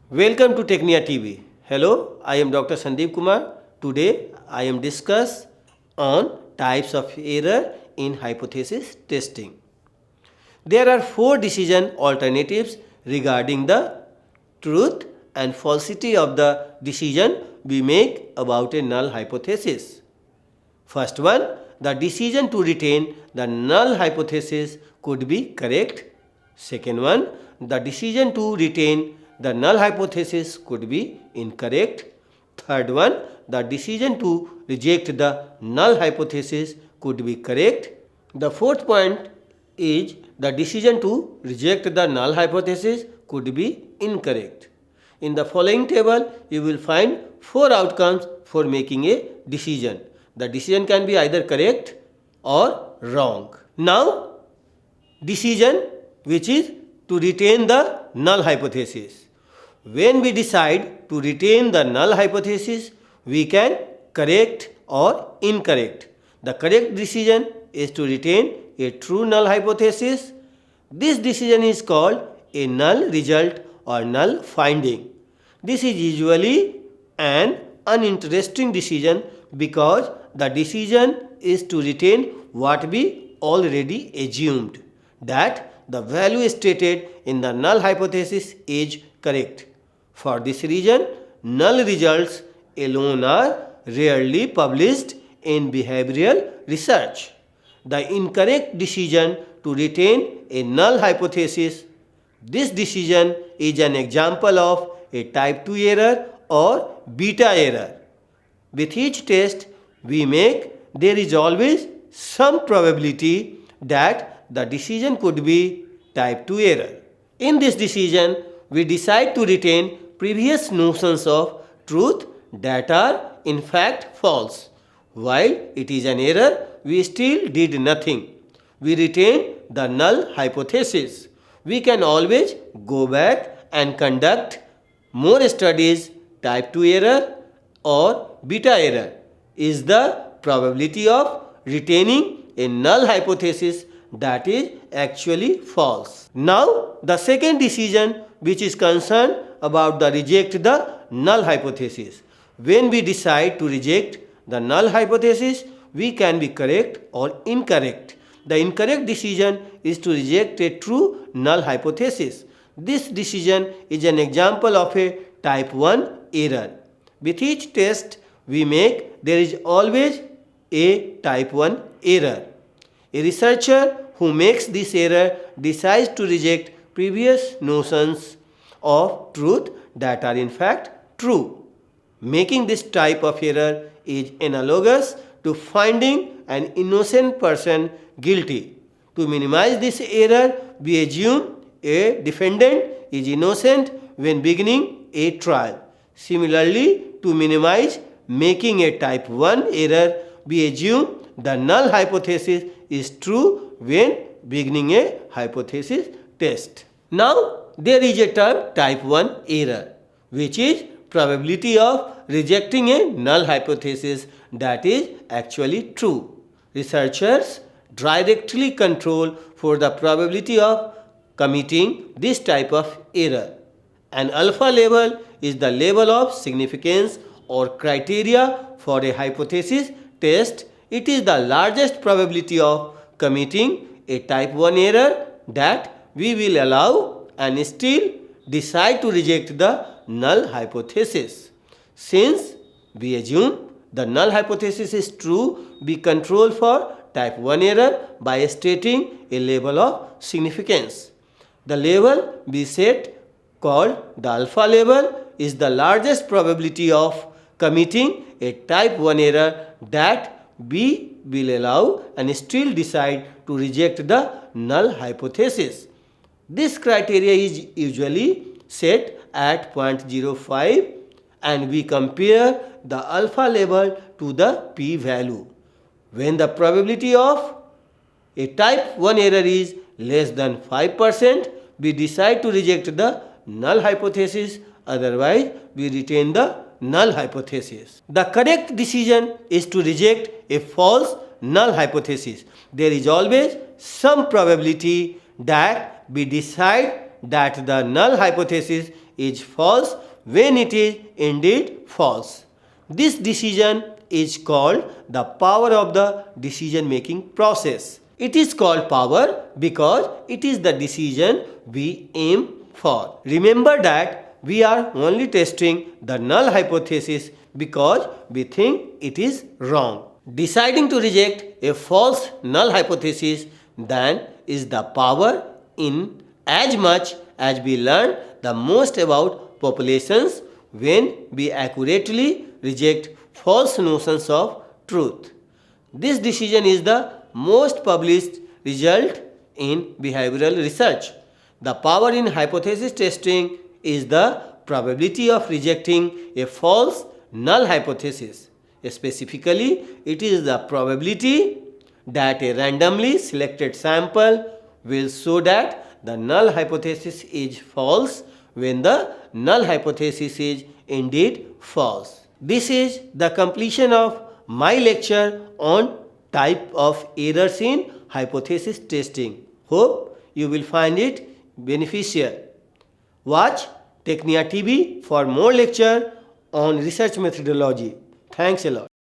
Welcome to Technia TV. Hello, I am Dr. Sandeep Kumar. Today I am discuss on types of error in hypothesis testing. There are four decision alternatives regarding the truth and falsity of the decision we make about a null hypothesis. First one, the decision to retain the null hypothesis could be correct. Second one, the decision to retain the null hypothesis could be incorrect. Third one, the decision to reject the null hypothesis could be correct. The fourth point is the decision to reject the null hypothesis could be incorrect. In the following table, you will find four outcomes for making a decision. The decision can be either correct or wrong. Now, decision which is to retain the null hypothesis. When we decide to retain the null hypothesis, we can correct or incorrect. The correct decision is to retain a true null hypothesis. This decision is called a null result or null finding. This is usually an uninteresting decision because the decision is to retain what we already assumed, that the value stated in the null hypothesis is correct. For this reason, null results alone are rarely published in behavioral research. The incorrect decision to retain a null hypothesis. This decision is an example of a type 2 error or beta error. With each test we make, there is always some probability that the decision could be type 2 error. In this decision, we decide to retain previous notions of truth that are in fact false. While it is an error, we still did nothing. We retain the null hypothesis. We can always go back and conduct more studies. Type 2 error or beta error is the probability of retaining a null hypothesis that is actually false. Now, the second decision which is concerned about the reject the null hypothesis. When we decide to reject the null hypothesis, we can be correct or incorrect. The incorrect decision is to reject a true null hypothesis. This decision is an example of a type 1 error. With each test we make, there is always a type 1 error. A researcher who makes this error decides to reject previous notions of truth that are in fact true. Making this type of error is analogous to finding an innocent person guilty. To minimize this error, we assume a defendant is innocent when beginning a trial. Similarly, to minimize making a type 1 error, we assume the null hypothesis is true when beginning a hypothesis test. Now, there is a term type 1 error, which is probability of rejecting a null hypothesis that is actually true. Researchers directly control for the probability of committing this type of error. An alpha level is the level of significance or criteria for a hypothesis test. It is the largest probability of committing a type 1 error that we will allow and still decide to reject the null hypothesis. Since we assume the null hypothesis is true, we control for type 1 error by stating a level of significance. The level we set, called the alpha level, is the largest probability of committing a type 1 error that we will allow and still decide to reject the null hypothesis. This criteria is usually set at 0.05 and we compare the alpha level to the p-value. When the probability of a type 1 error is less than 5%, we decide to reject the null hypothesis, otherwise we retain the null hypothesis. The correct decision is to reject a false null hypothesis. There is always some probability that we decide that the null hypothesis is false when it is indeed false. This decision is called the power of the decision making process. It is called power because it is the decision we aim for. Remember that we are only testing the null hypothesis because we think it is wrong. Deciding to reject a false null hypothesis then is the power in as much as we learn the most about populations when we accurately reject false notions of truth. This decision is the most published result in behavioral research. The power in hypothesis testing is the probability of rejecting a false null hypothesis. Specifically, it is the probability that a randomly selected sample will show that the null hypothesis is false when the null hypothesis is indeed false. This is the completion of my lecture on type of errors in hypothesis testing. Hope you will find it beneficial. Watch Technia TV for more lecture on research methodology. Thanks a lot.